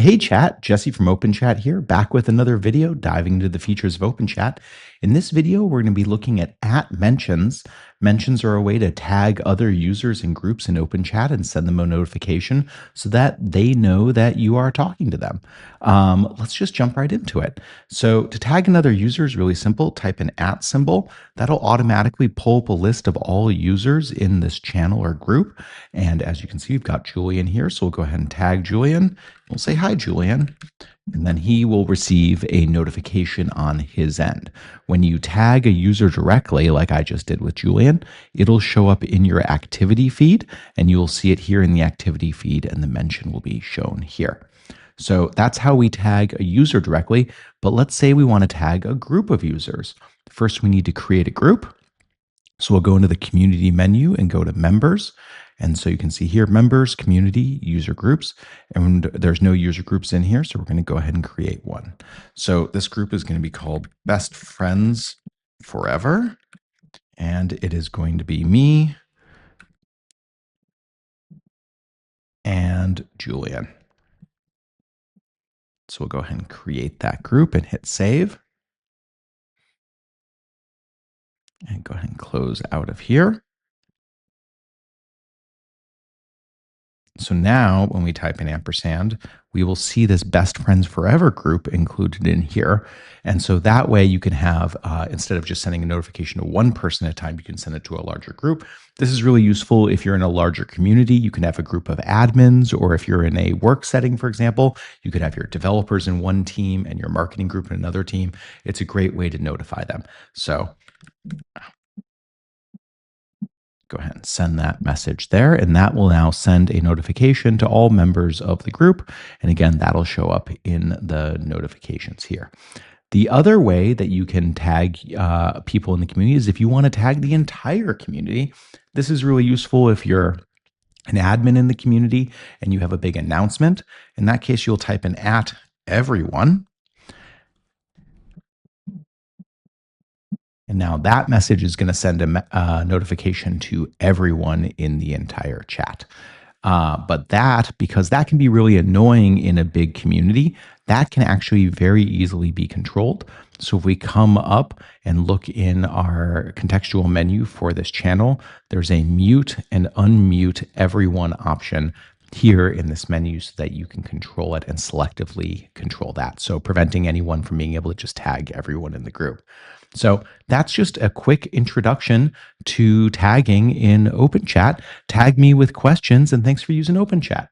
Hey chat, Jesse from OpenChat here, back with another video diving into the features of OpenChat. In this video, we're going to be looking at mentions. Mentions are a way to tag other users and groups in OpenChat and send them a notification so that they know that you are talking to them. Let's just jump right into it. So to tag another user is really simple. Type an @ symbol. That'll automatically pull up a list of all users in this channel or group. And as you can see, we've got Julian here. So we'll go ahead and tag Julian. We'll say, hi, Julian, and then he will receive a notification on his end. When you tag a user directly, like I just did with Julian, it'll show up in your activity feed, and you'll see it here in the activity feed, and the mention will be shown here. So that's how we tag a user directly, but let's say we want to tag a group of users. First, we need to create a group. So we'll go into the community menu and go to members. And so you can see here, members, community, user groups, and there's no user groups in here. So we're going to go ahead and create one. So this group is going to be called Best Friends Forever. And it is going to be me and Julian. So we'll go ahead and create that group and hit save. And go ahead and close out of here. So now when we type in ampersand, we will see this Best Friends Forever group included in here. And so that way you can have, instead of just sending a notification to one person at a time, you can send it to a larger group. This is really useful if you're in a larger community. You can have a group of admins, or if you're in a work setting, for example, you could have your developers in one team and your marketing group in another team. It's a great way to notify them. So go ahead and send that message there, and that will now send a notification to all members of the group. And again, that'll show up in the notifications here. The other way that you can tag people in the community is if you want to tag the entire community. This is really useful if you're an admin in the community and you have a big announcement. In that case, you'll type in @everyone. And now that message is going to send a notification to everyone in the entire chat. But because that can be really annoying in a big community, that can actually very easily be controlled. So if we come up and look in our contextual menu for this channel, there's a mute and unmute everyone option here in this menu so that you can control it and selectively control that. So preventing anyone from being able to just tag everyone in the group. So that's just a quick introduction to tagging in OpenChat. Tag me with questions, and thanks for using OpenChat.